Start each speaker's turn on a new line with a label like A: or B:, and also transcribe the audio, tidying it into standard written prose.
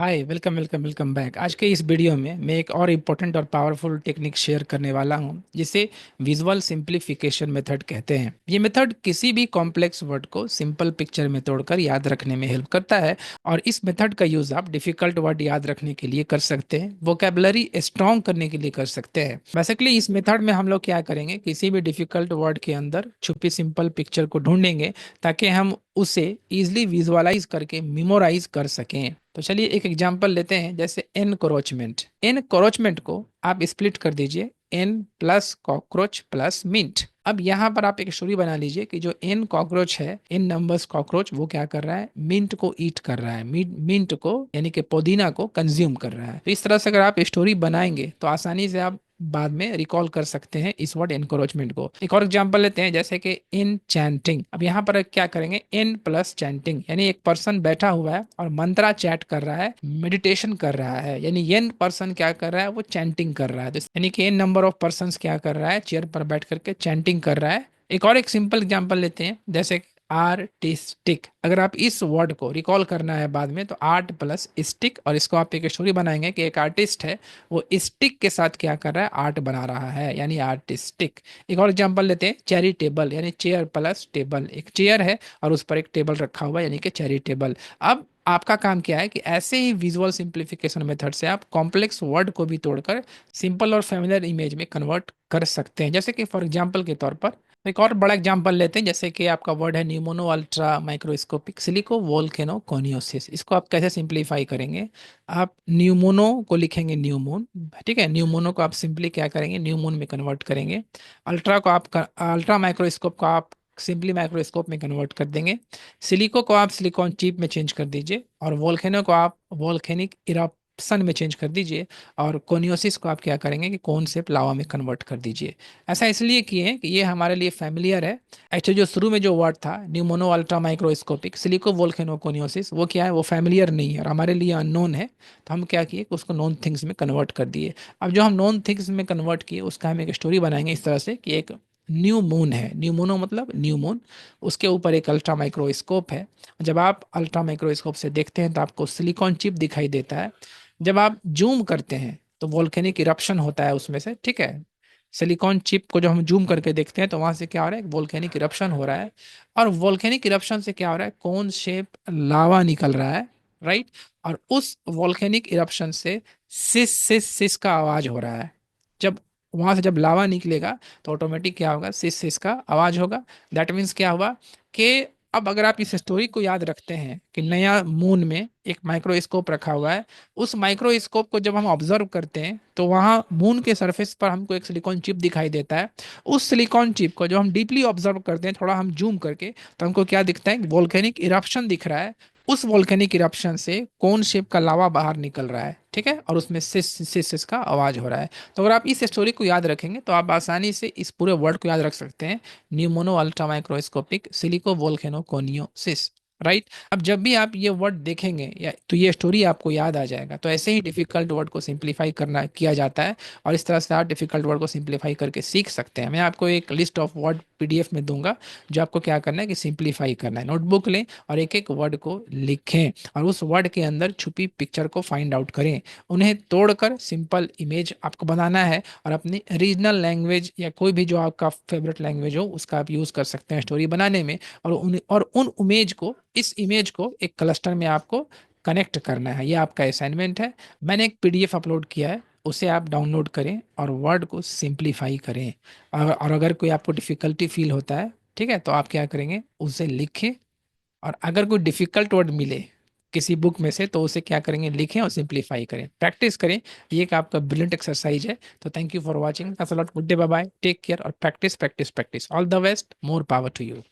A: हाय, welcome welcome welcome back. आज के इस वीडियो में मैं एक और इम्पोर्टेंट और पावरफुल टेक्निक शेयर करने वाला हूं जिसे विजुअल सिंप्लीफिकेशन मेथड कहते हैं। ये मेथड किसी भी कॉम्प्लेक्स वर्ड को सिंपल पिक्चर में तोड़कर याद रखने में हेल्प करता है। और इस मेथड का यूज़ आप डिफिकल्ट वर्ड याद रखने के लिए कर सकते हैं, वोकेबलरी स्ट्रॉन्ग करने के लिए कर सकते हैं। बेसिकली इस मेथड में हम लोग क्या करेंगे, किसी भी डिफिकल्ट वर्ड के अंदर छुपी सिंपल पिक्चर को ढूंढेंगे ताकि हम उसे इजिली विजुअलाइज करके मेमोराइज कर सकें। तो चलिए एक एग्जांपल लेते हैं, जैसे एनक्रोचमेंट को आप स्प्लिट कर दीजिए, N plus cockroach plus mint. अब यहाँ पर आप एक स्टोरी बना लीजिए कि जो एन कॉकरोच है, एन नंबर्स कॉकरोच, वो क्या कर रहा है, मिंट को ईट कर रहा है, मिंट को यानी कि पुदीना को कंज्यूम कर रहा है। तो इस तरह से अगर आप स्टोरी बनाएंगे तो आसानी से आप बाद में रिकॉल कर सकते हैं इस वर्ड एनक्रोचमेंट को। एक और एग्जांपल लेते हैं, जैसे कि इन चैंटिंग। अब यहाँ पर क्या करेंगे, एन प्लस चैंटिंग, यानी एक पर्सन बैठा हुआ है और मंत्रा चैट कर रहा है, मेडिटेशन कर रहा है, यानी एन पर्सन क्या कर रहा है, वो चैंटिंग कर रहा है। यानी कि एन नंबर ऑफ पर्सन क्या कर रहा है, चेयर पर बैठ करके चैंटिंग कर रहा है। एक सिंपल एग्जांपल लेते हैं, जैसे आर्टिस्टिक। अगर आप इस वर्ड को रिकॉल करना है बाद में, तो आर्ट प्लस स्टिक, और इसको आप एक स्टोरी बनाएंगे कि एक आर्टिस्ट है, वो स्टिक के साथ क्या कर रहा है, आर्ट बना रहा है, यानी आर्टिस्टिक। एक और एग्जांपल लेते हैं, चैरिटेबल, यानी चेयर प्लस टेबल। एक चेयर है और उस पर एक टेबल रखा हुआ है, यानी कि चैरिटेबल। अब आपका काम क्या है कि ऐसे ही विजुअल सिंप्लीफिकेशन मेथड से आप कॉम्प्लेक्स वर्ड को भी तोड़कर सिंपल और फेमिलियर इमेज में कन्वर्ट कर सकते हैं। जैसे कि फॉर एग्जांपल के तौर पर एक और बड़ा एग्जांपल लेते हैं, जैसे कि आपका वर्ड है pneumonoultramicroscopicsilicovolcanoconiosis. इसको आप कैसे सिंप्लीफाई करेंगे, आप न्यूमोनो को लिखेंगे न्यूमून, ठीक है, न्यूमोनो को आप सिंपली क्या करेंगे, न्यूमून में कन्वर्ट करेंगे। अल्ट्रा को आप अल्ट्रा माइक्रोस्कोप को आप सिंपली माइक्रोस्कोप में कन्वर्ट कर देंगे। सिलिको को आप सिलिकॉन चिप में चेंज कर दीजिए, और वोल्केनो को आप वोल्केनिक इरप्शन में चेंज कर दीजिए, और कोनियोसिस को आप क्या करेंगे कि कोन से लावा में कन्वर्ट कर दीजिए। ऐसा इसलिए किए हैं कि ये हमारे लिए फैमिलियर है। एक्चुअली जो शुरू में जो वर्ड था न्यूमोनो अल्ट्रा माइक्रोस्कोपिक सिलिको वोल्केनोकोनियोसिस, वो क्या है, वो फैमिलियर नहीं है और हमारे लिए अननोन है। तो हम क्या किए कि उसको नॉन थिंग्स में कन्वर्ट कर दिए। अब जो हम नॉन थिंग्स में कन्वर्ट किए उसका हम एक स्टोरी बनाएंगे इस तरह से कि एक न्यू मून है, न्यू मूनो मतलब न्यू मून, उसके ऊपर एक अल्ट्रा माइक्रोस्कोप है। जब आप अल्ट्रा माइक्रोस्कोप से देखते हैं तो आपको सिलिकॉन चिप दिखाई देता है। जब आप जूम करते हैं तो वोल्केनिक इरप्शन होता है उसमें से, ठीक है। सिलिकॉन चिप को जब हम जूम करके देखते हैं तो वहां से क्या हो रहा है, वोल्केनिक इरप्शन हो रहा है। और वोल्केनिक इरप्शन से क्या हो रहा है, कोन शेप लावा निकल रहा है, राइट। और उस वोल्केनिक इरप्शन से सिस सिस सिस का आवाज हो रहा है। जब वहां से जब लावा निकलेगा तो ऑटोमेटिक क्या होगा, सिस सिस का आवाज होगा। दैट मीन्स क्या हुआ कि अब अगर आप इस स्टोरी को याद रखते हैं कि नया मून में एक माइक्रोस्कोप रखा हुआ है, उस माइक्रोस्कोप को जब हम ऑब्जर्व करते हैं तो वहाँ मून के सरफेस पर हमको एक सिलिकॉन चिप दिखाई देता है। उस सिलिकॉन चिप को जब हम डीपली ऑब्जर्व करते हैं, थोड़ा हम जूम करके, तो हमको क्या दिखता है, वोल्केनिक इरप्शन दिख रहा है। उस वोल्केनिक इरप्शन से कोन शेप का लावा बाहर निकल रहा है, ठीक है, और उसमें सिस सिस सिस का आवाज हो रहा है। तो अगर आप इस स्टोरी को याद रखेंगे तो आप आसानी से इस पूरे वर्ड को याद रख सकते हैं, pneumonoultramicroscopicsilicovolcanoconiosis, right. अब जब भी आप ये वर्ड देखेंगे या तो ये स्टोरी आपको याद आ जाएगा। तो ऐसे ही डिफिकल्ट वर्ड को सिंप्लीफाई करना किया जाता है, और इस तरह से आप डिफिकल्ट वर्ड को सिंप्लीफाई करके सीख सकते हैं। मैं आपको एक लिस्ट ऑफ वर्ड पीडीएफ में दूंगा, जो आपको क्या करना है कि सिंप्लीफाई करना है। नोटबुक लें और एक एक वर्ड को लिखें, और उस वर्ड के अंदर छुपी पिक्चर को फाइंड आउट करें। उन्हें तोड़कर सिंपल इमेज आपको बनाना है, और अपनी रीजनल लैंग्वेज या कोई भी जो आपका फेवरेट लैंग्वेज हो उसका आप यूज़ कर सकते हैं स्टोरी बनाने में। और उन इमेज को, इस इमेज को एक क्लस्टर में आपको कनेक्ट करना है। ये आपका असाइनमेंट है। मैंने एक पीडीएफ अपलोड किया है, उसे आप डाउनलोड करें और वर्ड को सिंप्लीफाई करें। और अगर कोई आपको डिफ़िकल्टी फील होता है, ठीक है, तो आप क्या करेंगे, उसे लिखें। और अगर कोई डिफ़िकल्ट वर्ड मिले किसी बुक में से, तो उसे क्या करेंगे, लिखें और सिंप्लीफाई करें, प्रैक्टिस करें। ये एक आपका ब्रिलियंट एक्सरसाइज है। तो thank you for watching, good day, bye bye, take care, और practice practice practice. All the best, more power to you.